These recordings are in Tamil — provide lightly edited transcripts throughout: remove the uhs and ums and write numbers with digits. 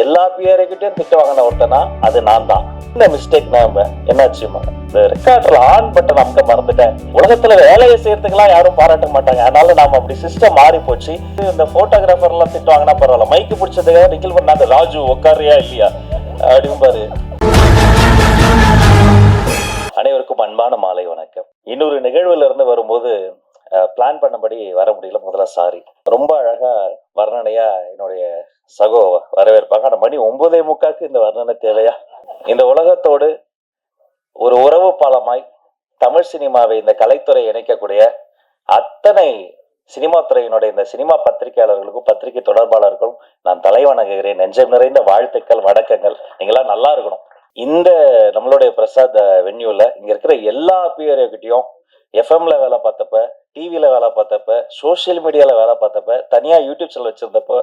எல்லா பிஆர்கிட்டையும் திட்டு வாங்கின ஒருத்தனா அது நான் தான். இந்த மிஸ்டேக் நாம என்னாச்சுமா, இந்த ரெக்கார்டர்ல ஆன் பட்டன் அமுக்க மறந்துட்டேன். உலகத்துல வேலையை செய்யறதுக்கெல்லாம் யாரும் பாராட்ட மாட்டாங்க, அதனால நாம அப்படி சிஸ்டம் மாறி போச்சு. இந்த போட்டோகிராஃபர் எல்லாம் திட்டு வாங்கினா பரவாயில்ல, மைக்கு பிடிச்சதுக்காக நிக்கில் பண்ணாங்க, ராஜு உட்காரியா இல்லையா அப்படிம்பாரு. அனைவருக்கும் அன்பான மாலை வணக்கம். இன்னொரு நிகழ்வுல இருந்து வரும்போது பிளான் பண்ணபடி வர முடியல, முதல்ல சாரி. ரொம்ப அழகா வர்ணனையா என்னுடைய சகோ வரவேற்பாங்க. ஆனா மணி 9:45 இந்த வர்ணனை தேவையா? இந்த உலகத்தோடு ஒரு உறவு பாலமாய் தமிழ் சினிமாவை, இந்த கலைத்துறை இணைக்கக்கூடிய அத்தனை சினிமா துறையினுடைய இந்த சினிமா பத்திரிகையாளர்களுக்கும் பத்திரிகை தொடர்பாளர்களுக்கும் நான் தலைவணங்குகிறேன். நெஞ்சம் நிறைந்த வாழ்த்துக்கள், வணக்கங்கள். நீங்களாம் நல்லா இருக்கணும். இந்த நம்மளுடைய பிரசாத் வென்யூல இங்க இருக்கிற எல்லா பிஆர்கிட்டையும் எஃப்எம்ல வேலை பார்த்தப்ப, டிவியில வேலை பார்த்தப்ப, சோசியல் மீடியால வேலை பார்த்தப்ப, தனியா யூடியூப் சேனல் வச்சிருந்தப்போ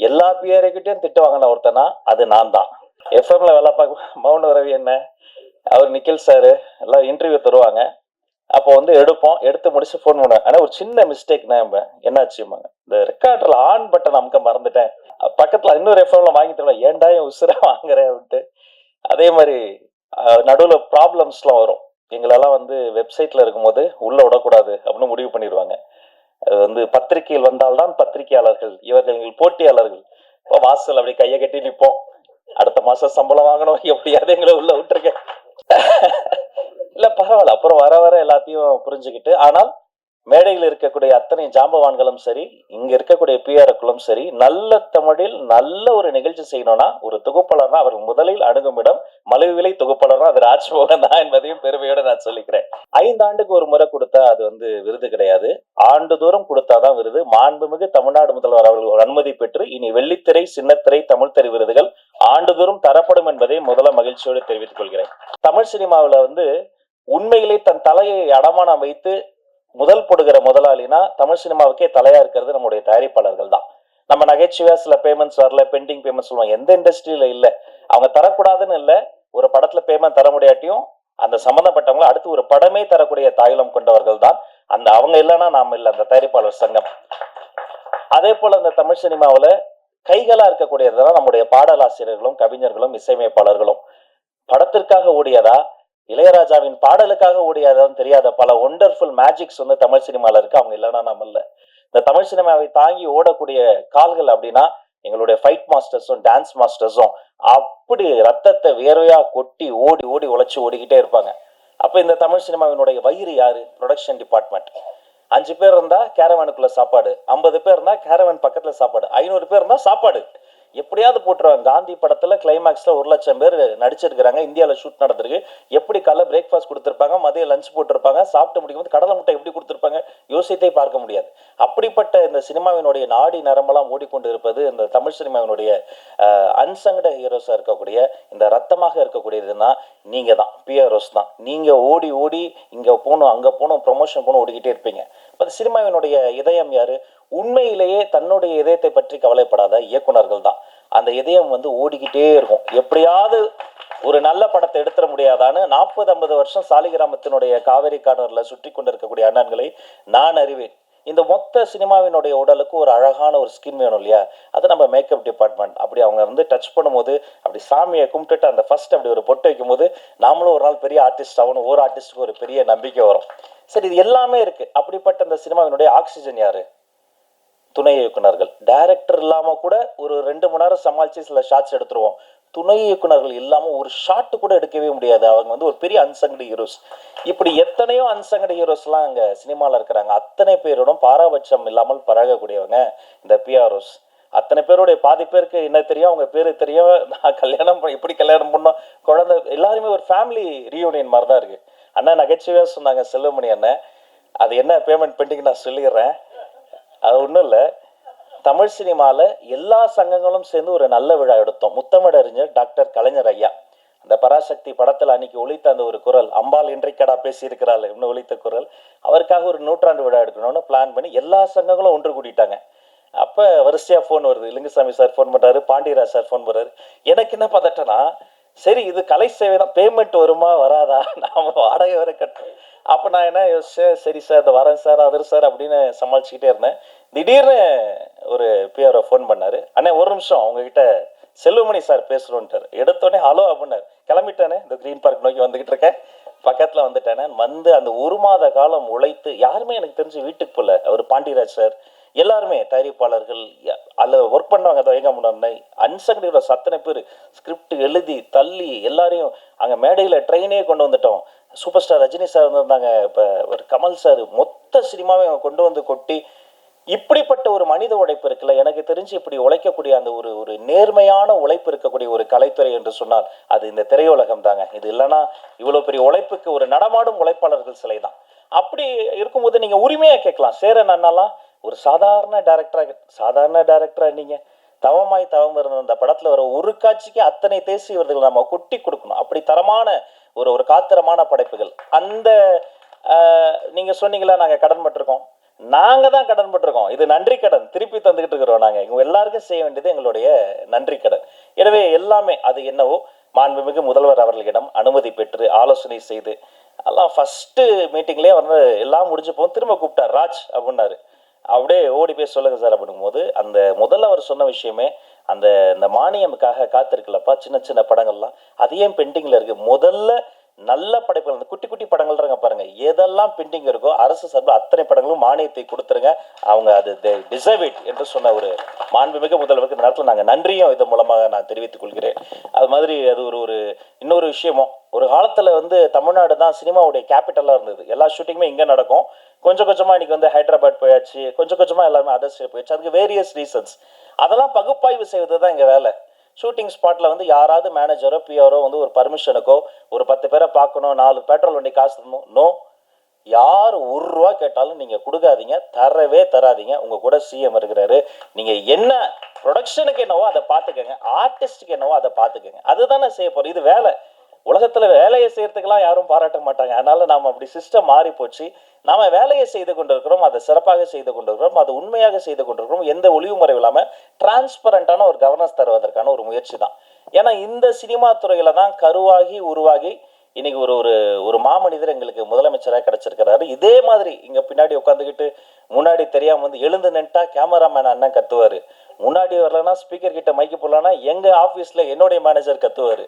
எல்லா பிஆர்கிட்டையும் திட்டு வாங்கின ஒருத்தனா அது நான் தான். எஃப்எம்ல வேலை பார்க்க மௌன ரவி என்ன, அவர் நிக்கில் சாரு எல்லாம் இன்டர்வியூ தருவாங்க. அப்போ வந்து எடுப்போம், எடுத்து முடிச்சு ஃபோன் பண்ணுவேன். ஆனால் ஒரு சின்ன மிஸ்டேக் நான் என்னாச்சுமா, இந்த ரெக்கார்டர்ல ஆன் பட்டன் அமுக்க மறந்துட்டேன். பக்கத்துல இன்னொரு எஃப்எம்ல வாங்கிட்டு ஏன்டா என் உசுர வாங்குறேன் அப்படின்ட்டு. அதே மாதிரி நடுவில் ப்ராப்ளம்ஸ்லாம் வரும். எங்களெல்லாம் வந்து வெப்சைட்ல இருக்கும்போது உள்ள விடக்கூடாது அப்படின்னு முடிவு பண்ணிடுவாங்க. அது வந்து பத்திரிகையில் வந்தால்தான் பத்திரிகையாளர்கள், இவர்கள் போட்டியாளர்கள். இப்போ வாசல் அப்படி கையை கட்டி நிற்போம், அடுத்த மாசம் சம்பளம் வாங்கணும், எப்படியாவது எங்களை உள்ள விட்டுருக்க. இல்ல பரவாயில்ல, அப்புறம் வர வர எல்லாத்தையும் புரிஞ்சுக்கிட்டு, ஆனால் மேடையில் இருக்கக்கூடிய அத்தனை ஜாம்பவான்களும் சரி, இங்க இருக்கக்கூடிய பிஆர்களும் சரி, நல்ல தமிழில் நல்ல ஒரு நிகழ்ச்சி செய்யணும்னா ஒரு தொகுப்பாளர்னா அவர் முதலில் அணுகும் இடம் மலிவிலை தொகுப்பாளர்னா அது ராஜ்மோகன் தான் என்பதையும் பெருமையோட நான் சொல்லிக்கிறேன். 5 ஆண்டுக்கு ஒரு முறை கொடுத்தா அது வந்து விருது கிடையாது, ஆண்டுதோறும் கொடுத்தாதான் விருது. மாண்புமிகு தமிழ்நாடு முதல்வர் அவர்கள் அனுமதி பெற்று இனி வெள்ளித்திரை, சின்னத்திரை, தமிழ் திரை விருதுகள் ஆண்டுதோறும் தரப்படும் என்பதை முதல்ல மகிழ்ச்சியோடு தெரிவித்துக் கொள்கிறேன். தமிழ் சினிமாவில் வந்து உண்மையிலே தன் தலையை அடமானம் வைத்து முதல் போடுகிற முதலாளினா தமிழ் சினிமாவுக்கே தலையா இருக்கிறது நம்முடைய தயாரிப்பாளர்கள் தான். நம்ம நகைச்சுவையா சில பேமெண்ட்ஸ் வரல, பெண்டிங் பேமெண்ட்ஸ் சொல்லுவாங்க, எந்த இண்டஸ்ட்ரியில இல்ல, அவங்க தரக்கூடாதுன்னு இல்ல, ஒரு படத்துல பேமெண்ட் தர முடியாட்டியும் அந்த சம்பந்தப்பட்டவங்க அடுத்து ஒரு படமே தரக்கூடிய தாயுளம் கொண்டவர்கள் தான். அந்த அவங்க இல்லைன்னா நாம இல்லை, அந்த தயாரிப்பாளர் சங்கம். அதே போல அந்த தமிழ் சினிமாவில் கைகளா இருக்கக்கூடியதுதான் நம்முடைய பாடலாசிரியர்களும் கவிஞர்களும் இசையமைப்பாளர்களும். படத்திற்காக ஓடியதா, இளையராஜாவின் பாடலுக்காக ஓடியாதான் தெரியாத பல ஒண்டர்ஃபுல் மேஜிக்ஸ் வந்து தமிழ் சினிமால இருக்கு, அவங்க இல்லைன்னா நம்ம இல்லை. இந்த தமிழ் சினிமாவை தாங்கி ஓடக்கூடிய கால்கள் அப்படின்னா எங்களுடைய ஃபைட் மாஸ்டர்ஸும் டான்ஸ் மாஸ்டர்ஸும் அப்படி ரத்தத்தை வேர்வையா கொட்டி ஓடி ஓடி உழைச்சி ஓடிக்கிட்டே இருப்பாங்க. அப்ப இந்த தமிழ் சினிமாவினுடைய வயிறு யாரு? Production department. 5 பேர் இருந்தா கேரவனுக்குள்ள சாப்பாடு, 50 பேர் இருந்தா கேரவன் பக்கத்துல சாப்பாடு, 500 பேர் இருந்தா சாப்பாடு எப்படியாவது போட்டுருவாங்க. காந்தி படத்துல கிளைமேக்ஸ்ல 1,00,000 பேர் நடிச்சிருக்கிறாங்க, இந்தியாவில் ஷூட் நடந்திருக்கு. எப்படி காலைல பிரேக்ஃபாஸ்ட் கொடுத்துருப்பாங்க, மதிய லஞ்ச் போட்டிருப்பாங்க, சாப்பிட்டு முடிக்கும் கடலை முட்டை எப்படி கொடுத்துருப்பாங்க, யோசித்தே பார்க்க முடியாது. அப்படிப்பட்ட இந்த சினிமாவினுடைய நாடி நரம்பெல்லாம் ஓடிக்கொண்டு இருப்பது இந்த தமிழ் சினிமாவினுடைய அன்சங்கட ஹீரோஸா இருக்கக்கூடிய, இந்த ரத்தமாக இருக்கக்கூடியதுன்னா நீங்க தான், பிஆர்ஓஸ் தான். நீங்க ஓடி ஓடி இங்க போகணும், அங்க போகணும், ப்ரொமோஷன் போகணும், ஓடிக்கிட்டே இருப்பீங்க. சினிமாவினுடைய இதயம் யாரு? உண்மையிலேயே தன்னுடைய இதயத்தை பற்றி கவலைப்படாத இயக்குனர்கள் தான். அந்த இதயம் வந்து ஓடிக்கிட்டே இருக்கும். எப்படியாவது ஒரு நல்ல படத்தை எடுத்துட முடியாதான்னு 40-50 வருஷம் சாலிகிராமத்தினுடைய காவேரி கார்னர்ல சுற்றி கொண்டிருக்கக்கூடிய அண்ணன்களை நான் அறிவேன். இந்த மொத்த சினிமாவினுடைய உடலுக்கு ஒரு அழகான ஒரு ஸ்கின் வேணும் இல்லையா, அது நம்ம மேக்கப் டிபார்ட்மெண்ட். அப்படி அவங்க வந்து டச் பண்ணும்போது அப்படி சாமியை கும்பிட்டுட்டு அந்த ஃபர்ஸ்ட் அப்படி ஒரு பொட்டு வைக்கும் போது நாமளும் ஒரு நாள் பெரிய ஆர்டிஸ்ட் ஆகணும், ஒரு ஆர்டிஸ்டுக்கு ஒரு பெரிய நம்பிக்கை வரும். சரி, இது எல்லாமே இருக்கு. அப்படிப்பட்ட இந்த சினிமாவினுடைய ஆக்சிஜன் யாரு? துணை இயக்குனர்கள். டைரக்டர் இல்லாம கூட ஒரு 2 மணி நேரம் சமாளிச்சு சில ஷாட்ஸ் எடுத்துருவோம். துணை இயக்குனர்கள் இல்லாம ஒரு ஷாட் கூட எடுக்கவே முடியாது. அவங்க வந்து ஒரு பெரிய அன்சங்கடு ஹீரோஸ். இப்படி எத்தனையோ அன்சங்கடு ஹீரோஸ் எல்லாம் அங்க சினிமால இருக்கிறாங்க. அத்தனை பேரோடும் பாரபட்சம் இல்லாமல் பழகக்கூடியவங்க இந்த பிஆர்ஓஸ். அத்தனை பேருடைய பாதி பேருக்கு என்ன தெரியும், அவங்க பேரு தெரியும், நான் கல்யாணம் எப்படி கல்யாணம் பண்ணோம், குழந்தை, எல்லாருமே ஒரு ஃபேமிலி ரீயூனியன் மாதிரி தான் இருக்கு. அண்ணா நகைச்சுவையா சொன்னாங்க, செல்வமணி அண்ணன், அது என்ன பேமெண்ட் பெண்டிங் நான் சொல்லிடுறேன். அது ஒன்றும் இல்லை, தமிழ் சினிமாவில் எல்லா சங்கங்களும் சேர்ந்து ஒரு நல்ல விழா எடுத்தோம். முத்தமிழறிஞர் டாக்டர் கலைஞர் ஐயா அந்த பராசக்தி படத்தில் அன்னைக்கு ஒலித்த அந்த ஒரு குரல், அம்பாள் இன்றைக்கடா பேசியிருக்கிறாள் இன்னும் ஒலித்த குரல், அவருக்காக ஒரு 100ஆண்டு விழா எடுக்கணும்னு பிளான் பண்ணி எல்லா சங்கங்களும் ஒன்று கூட்டிட்டாங்க. அப்போ வரிசையாக ஃபோன் வருது. லிங்குசாமி சார் ஃபோன் பண்ணுறாரு, பாண்டியராஜ் சார் ஃபோன் பண்ணுறாரு. எனக்கு என்ன பதட்டனா, சரி இது கலை சேவை தான், பேமெண்ட் வருமா வராதா, நாம் வாடகை வர கட்டணும். அப்போ நான் என்ன யோசிச்சேன், சரி சார் இந்த வரேன் சார் அதர் சார் அப்படின்னு சமாளிச்சுக்கிட்டே இருந்தேன். திடீர்னு ஒரு பிஆர்ஓ ஃபோன் பண்ணார், அண்ணே ஒரு நிமிஷம் உங்ககிட்ட செல்வமணி சார் பேசுகிறோன்ட்டார். எடுத்தோடனே ஹலோ அப்படின்னாரு. கிளம்பிட்டானே, இந்த க்ரீன் பார்க் நோக்கி வந்துக்கிட்டு இருக்கேன், பக்கத்தில் வந்துட்டானே. வந்து அந்த 1 மாத காலம் உழைத்து யாருமே எனக்கு தெரிஞ்சு வீட்டுக்கு போகல. அவர் பாண்டியராஜ் சார் எல்லாருமே தயாரிப்பாளர்கள் அதில் ஒர்க் பண்ணவங்க தான் முன்னாடி அன்சங்கடியோட அத்தனை பேர் ஸ்கிரிப்ட் எழுதி தள்ளி எல்லாரையும் அங்கே மேடையில் ட்ரெயினே கொண்டு வந்துட்டோம். சூப்பர் ஸ்டார் ரஜினி சார் வந்திருந்தாங்க, இப்போ ஒரு கமல் சார், மொத்த சினிமாவை அவங்க கொண்டு வந்து கொட்டி இப்படிப்பட்ட ஒரு மனித உழைப்பு இருக்குல்ல, எனக்கு தெரிஞ்சு இப்படி உழைக்கக்கூடிய அந்த ஒரு ஒரு நேர்மையான உழைப்பு இருக்கக்கூடிய ஒரு கலைத்துறை என்று சொன்னால் அது இந்த திரையுலகம் தாங்க. இது இல்லைன்னா இவ்வளோ பெரிய உழைப்புக்கு ஒரு நடமாடும் உழைப்பாளர்கள் சிலை தான். அப்படி இருக்கும்போது நீங்கள் உரிமையாக கேட்கலாம், சேரன் அண்ணாலாம் ஒரு சாதாரண டைரக்டரா நீங்கள் தவமாய் தவம் இருந்த அந்த படத்தில் வர ஒரு காட்சிக்கு அத்தனை தேசிய விருதுகள் நம்ம கொட்டி கொடுக்கணும். அப்படி தரமான ஒரு ஒரு காத்திரமான படைப்புகள். அந்த நீங்கள் சொன்னீங்களா நாங்கள் கடன் பட்டிருக்கோம், நாங்கள் தான் கடன் பட்டிருக்கோம். இது நன்றி கடன் திருப்பி தந்துக்கிட்டு இருக்கிறோம். நாங்கள் இவங்க எல்லாருக்கும் செய்ய வேண்டியது எங்களுடைய நன்றி கடன். எனவே எல்லாமே அது என்னவோ மாண்புமிகு முதல்வர் அவர்களிடம் அனுமதி பெற்று ஆலோசனை செய்து எல்லாம் ஃபஸ்ட்டு மீட்டிங்லேயே வந்து எல்லாம் முடிஞ்சு போகும். திரும்ப கூப்பிட்டார், ராஜ் அப்படின்னாரு. அப்படியே ஓடி போய் சொல்லுங்க சார் அப்படிங்கும் போது அந்த முதல்ல அவர் சொன்ன விஷயமே அந்த இந்த மானியமுக்காக காத்திருக்கலப்பா, சின்ன சின்ன படங்கள்லாம் அது ஏன் பெண்டிங்கில் இருக்குது, முதல்ல நல்ல படைப்புகள் அந்த குட்டி குட்டி படங்கள்றாங்க பாருங்க, எதெல்லாம் பெண்டிங் இருக்கோ அரசு சார்பில் அத்தனை படங்களும் மானியத்தை கொடுத்துருங்க, அவங்க அது டிசர்வ் இட் என்று சொன்ன ஒரு மாண்புமிகு முதல்வருக்கு இந்த நேரத்தில் நாங்கள் நன்றியும் இதன் மூலமாக நான் தெரிவித்துக் கொள்கிறேன். அது மாதிரி அது ஒரு ஒரு இன்னொரு விஷயமும், ஒரு காலத்தில் வந்து தமிழ்நாடு தான் சினிமாவுடைய கேபிட்டலாக இருந்தது. எல்லா ஷூட்டிங்குமே இங்கே நடக்கும். கொஞ்சம் கொஞ்சமாக இன்றைக்கி வந்து ஹைதராபாத் போயாச்சு, கொஞ்சம் கொஞ்சமாக எல்லாருமே அதர் ஸ்டேட் போயாச்சு. அதுக்கு வேரியஸ் ரீசன்ஸ். அதெல்லாம் பகுப்பாய்வு செய்வது தான் எங்கள் வேலை. ஷூட்டிங் ஸ்பாட்டில் வந்து யாராவது மேனேஜரோ பிஆரோ வந்து ஒரு பர்மிஷனுக்கோ ஒரு 10 பேரை பார்க்கணும், 4 பெட்ரோல் வண்டி காசு தரணும், நோ, யார் ₹1 கேட்டாலும் நீங்கள் கொடுக்காதீங்க, தரவே தராதிங்க. உங்கள் கூட சிஎம் இருக்கிறாரு, நீங்கள் என்ன ப்ரொடக்ஷனுக்கு என்னவோ அதை பார்த்துக்கங்க, ஆர்டிஸ்ட்டுக்கு என்னவோ அதை பார்த்துக்கங்க, அதுதானே செய்ய போகிறோம். இது வேலை. உலகத்தில் வேலையை செய்யறதுக்கெல்லாம் யாரும் பாராட்ட மாட்டாங்க. அதனால நாம் அப்படி சிஸ்டம் மாறி போச்சு. நாம் வேலையை செய்து கொண்டிருக்கிறோம், அதை சிறப்பாக செய்து கொண்டிருக்கிறோம், அது உண்மையாக செய்து கொண்டிருக்கிறோம். எந்த ஒளிவு முறை இல்லாமல் டிரான்ஸ்பரண்டான ஒரு கவர்னன்ஸ் தருவதற்கான ஒரு முயற்சி தான். ஏன்னா இந்த சினிமா துறையில தான் கருவாகி உருவாகி இன்னைக்கு ஒரு ஒரு ஒரு மாமனிதர் எங்களுக்கு முதலமைச்சராக கிடைச்சிருக்கிறாரு. இதே மாதிரி இங்க பின்னாடி உட்காந்துக்கிட்டு முன்னாடி தெரியாம வந்து எழுந்து நின்ட்டா கேமராமேன் அண்ணன் கத்துவாரு, முன்னாடி வரலன்னா ஸ்பீக்கர் கிட்ட மைக்கு போடலன்னா எங்க ஆபீஸ்ல என்னுடைய மேனேஜர் கத்துவாரு.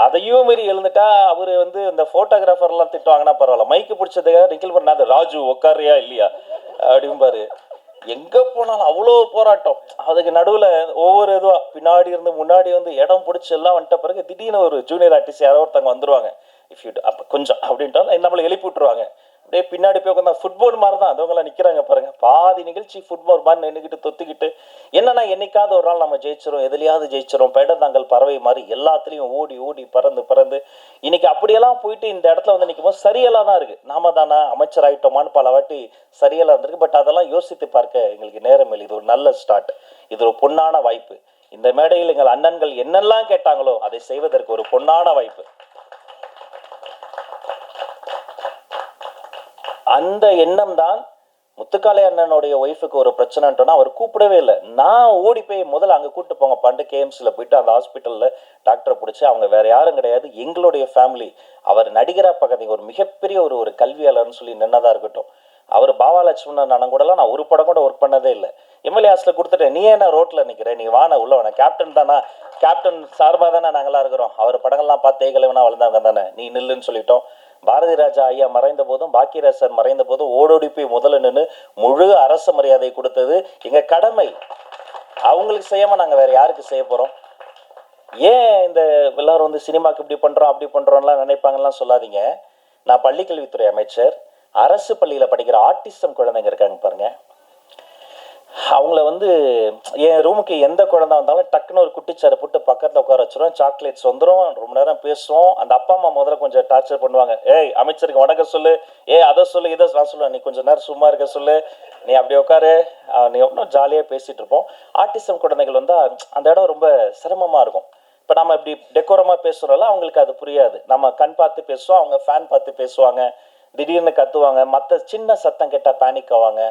அதையும் மீறி எழுந்துட்டா அவரு வந்து இந்த போட்டோகிராஃபர் எல்லாம் திட்டுவாங்கன்னா பரவாயில்ல, மைக்கு பிடிச்சதுக்காக நிக்கல் பண்ணாத ராஜு உட்காரியா இல்லையா அப்படிம்பாரு. எங்க போனாலும் அவ்வளோ போராட்டம். அதுக்கு நடுவில் ஒவ்வொரு இதுவா பின்னாடி இருந்து முன்னாடி வந்து இடம் பிடிச்சி எல்லாம் வந்துட்ட பிறகு திடீர்னு ஒரு ஜூனியர் ஆர்டிஸ்ட் யாரோ ஒருத்தவங்க வந்துருவாங்க, இஃப் யூ அப்போ கொஞ்சம் அப்படின்ட்டு நம்மளை எழுப்பி விட்டுருவாங்க. அப்படியே பின்னாடி போய் உட்காந்தா ஃபுட்பால் மாதிரி தான் அதவங்களாம் நிற்கிறாங்க பாருங்க. பாதி நிகழ்ச்சி ஃபுட்பால் மாதிரி நின்றுக்கிட்டு தொத்திக்கிட்டு என்னன்னா என்னைக்காவது ஒரு நாள் நம்ம ஜெயிச்சிரும், எதுலையாவது ஜெயிச்சிரும், பெடந்தாங்கள் பறவை மாதிரி எல்லாத்துலேயும் ஓடி ஓடி பறந்து பறந்து இன்னைக்கு அப்படியெல்லாம் போயிட்டு இந்த இடத்துல வந்து நிற்கும் போது சரியெல்லாம் தான் இருக்குது. நாம தானே அமைச்சர் ஆகிட்டோமான்னு பல வாட்டி சரியெல்லாம் இருந்திருக்கு. பட் அதெல்லாம் யோசித்து பார்க்க எங்களுக்கு நேரம் இல்லை. இது ஒரு நல்ல ஸ்டார்ட், இது ஒரு பொன்னான வாய்ப்பு. இந்த மேடையில் எங்கள் அண்ணன்கள் என்னெல்லாம் கேட்டாங்களோ அதை செய்வதற்கு ஒரு பொன்னான வாய்ப்பு. அந்த எண்ணம் தான் முத்துக்காளி அண்ணனுடைய ஒய்ஃபுக்கு ஒரு பிரச்சனைட்டோன்னா அவர் கூப்பிடவே இல்லை. நான் ஓடி போய் முதல்ல அங்கே கூப்பிட்டு போங்க பாண்டு கேஎம்சியில் போயிட்டு அந்த ஹாஸ்பிட்டலில் டாக்டரை பிடிச்சி, அவங்க வேற யாரும் கிடையாது எங்களுடைய ஃபேமிலி. அவர் நடிகராக பார்க்காதீங்க, ஒரு மிகப்பெரிய ஒரு ஒரு கல்வியாளர்னு சொல்லி நின்னதாக இருக்கட்டும். அவர் பாவாலட்சுமணன் அண்ணன் கூடலாம் நான் ஒரு படம் கூட ஒர்க் பண்ணதே இல்லை. எம்எல்ஏ ஹாஸ்டில் கொடுத்துட்டேன், நீ என்ன ரோட்டில் நிற்கிறேன், நீ வான உள்ள வேணா, கேப்டன் தானே, கேப்டன் சார்பாக தானே நாங்களாம் இருக்கிறோம், அவர் படங்கள்லாம் பார்த்து ஏகலைவனா வளர்ந்தாங்க தானே, நீ நில்லுன்னு சொல்லிட்டோம். பாரதி ராஜா ஐயா மறைந்த போதும் பாக்கியராஜ் சார் மறைந்த போதும் ஓடோடி போய் முதல்ல நின்று முழு அரச மரியாதை கொடுத்தது எங்க கடமை. அவங்களுக்கு செய்யாம நாங்க வேற யாருக்கு செய்ய போறோம்? ஏன் இந்த எல்லாரும் வந்து சினிமாக்கு இப்படி பண்றோம் அப்படி பண்றோம்லாம் நினைப்பாங்கலாம் சொல்லாதீங்க. நான் பள்ளிக்கல்வித்துறை அமைச்சர். அரசு பள்ளியில படிக்கிற ஆட்டிசம் குழந்தைங்க இருக்காங்க பாருங்க, அவங்கள வந்து என் ரூமுக்கு எந்த குழந்தை வந்தாலும் டக்குன்னு ஒரு குட்டிச்சாரை போட்டு பக்கத்தில் உட்கார வச்சிருவோம், சாக்லேட்ஸ் வந்துடும், ரொம்ப நேரம் பேசுவோம். அந்த அப்பா அம்மா முதல்ல கொஞ்சம் டார்ச்சர் பண்ணுவாங்க, ஏய் அமைச்சருக்கு வணக்கம் சொல்லு, அதை சொல்லு, இதை நான் சொல்லுவேன், நீ கொஞ்சம் நேரம் சும்மா இருக்க சொல்லு, நீ அப்படியே உட்காரு, நீ ஒன்றும் ஜாலியாக பேசிகிட்டு இருப்போம். ஆட்டிசம் குழந்தைகள் வந்தால் அந்த இடம் ரொம்ப சிரமமாக இருக்கும். இப்போ நம்ம இப்படி டெக்கோரமாக பேசுகிறோம்ல, அவங்களுக்கு அது புரியாது. நம்ம கண் பார்த்து பேசுவோம், அவங்க ஃபேன் பார்த்து பேசுவாங்க, திடீர்னு கத்துவாங்க, மற்ற சின்ன சத்தம் கேட்டால் பேனிக் ஆவாங்க.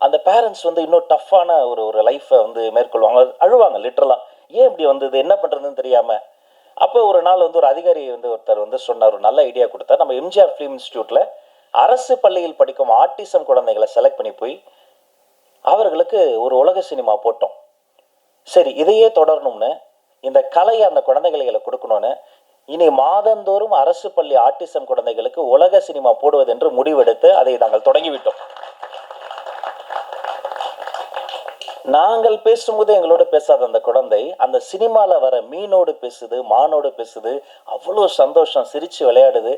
அந்த பேரண்ட்ஸ் வந்து இன்னும் டஃப்பான ஒரு ஒரு லைஃப்பை வந்து மேற்கொள்வாங்க, அழுவாங்க லிட்டரலாக. ஏன் இப்படி வந்தது என்ன பண்ணுறதுன்னு தெரியாமல். அப்போ ஒரு நாள் வந்து ஒரு அதிகாரி வந்து ஒருத்தர் வந்து சொன்னார், ஒரு நல்ல ஐடியா கொடுத்தார். நம்ம எம்ஜிஆர் ஃபிலிம் இன்ஸ்டியூட்டில் அரசு பள்ளியில் படிக்கும் ஆட்டிசம் குழந்தைகளை செலக்ட் பண்ணி போய் அவர்களுக்கு ஒரு உலக சினிமா போட்டோம். சரி, இதையே தொடரணும்னு இந்த கலையை அந்த குழந்தைகளை கொடுக்கணும்னு இனி மாதந்தோறும் அரசு பள்ளி ஆட்டிசம் குழந்தைகளுக்கு உலக சினிமா போடுவது என்று முடிவெடுத்து அதை நாங்கள் தொடங்கிவிட்டோம். நாங்கள் பேசும்போது எங்களோட பேசாத அந்த குழந்தை அந்த சினிமாவில் வர மீனோடு பேசுது, மானோடு பேசுது, அவ்வளோ சந்தோஷம், சிரித்து விளையாடுது.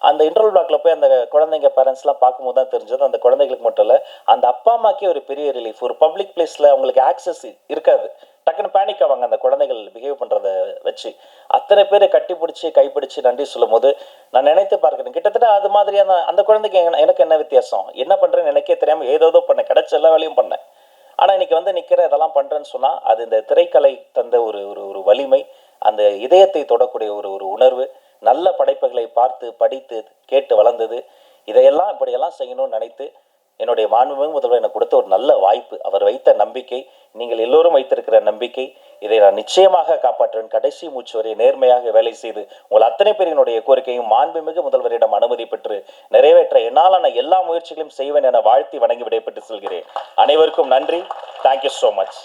அந்த இன்டர்வல் பிளாக்ல போய் அந்த குழந்தைங்க பேரண்ட்ஸ்லாம் பார்க்கும்போது தான் தெரிஞ்சது, அந்த குழந்தைகளுக்கு மட்டும் இல்லை, அந்த அப்பா அம்மாக்கே ஒரு பெரிய ரிலீஃப். ஒரு பப்ளிக் பிளேஸில் அவங்களுக்கு ஆக்சஸ் இருக்காது, டக்குன்னு பேனிக் ஆவாங்க அந்த குழந்தைகள் பிஹேவ் பண்ணுறதை வச்சு. அத்தனை பேரை கட்டி பிடிச்சி கைப்பிடிச்சி நன்றி சொல்லும் போது நான் நினைத்து பார்க்குறேன், கிட்டத்தட்ட அது மாதிரியான அந்த குழந்தைக்கு எனக்கு என்ன வித்தியாசம், என்ன பண்ணுறேன்னு எனக்கே தெரியாமல் ஏதோ பண்ணேன், கிடைச்ச எல்லா வேலையும் பண்ணேன். ஆனால் இன்னைக்கு வந்து நிற்கிற இதெல்லாம் பண்ணுறேன்னு சொன்னால் அது இந்த திரைக்கலை தந்த ஒரு ஒரு ஒரு வலிமை, அந்த இதயத்தை தொடக்கூடிய ஒரு ஒரு உணர்வு, நல்ல படைப்புகளை பார்த்து படித்து கேட்டு வளர்ந்தது. இதையெல்லாம் இப்படியெல்லாம் செய்யணும்னு நினைத்து என்னுடைய மாண்புமிகு முதல்வர் எனக்கு கொடுத்த ஒரு நல்ல வாய்ப்பு, அவர் வைத்த நம்பிக்கை, நீங்கள் எல்லோரும் வைத்திருக்கிற நம்பிக்கை, இதை நான் நிச்சயமாக காப்பாற்றுவேன். கடைசி மூச்சு வரை நேர்மையாக வேலை செய்து உங்கள் அத்தனை பேரினுடைய கோரிக்கையும் மாண்புமிகு முதல்வரிடம் அனுமதி பெற்று நிறைவேற்ற என்னாலான எல்லா முயற்சிகளையும் செய்வேன் என வாழ்த்தி வணங்கி விடைபெற்று செல்கிறேன். அனைவருக்கும் நன்றி. Thank you so much.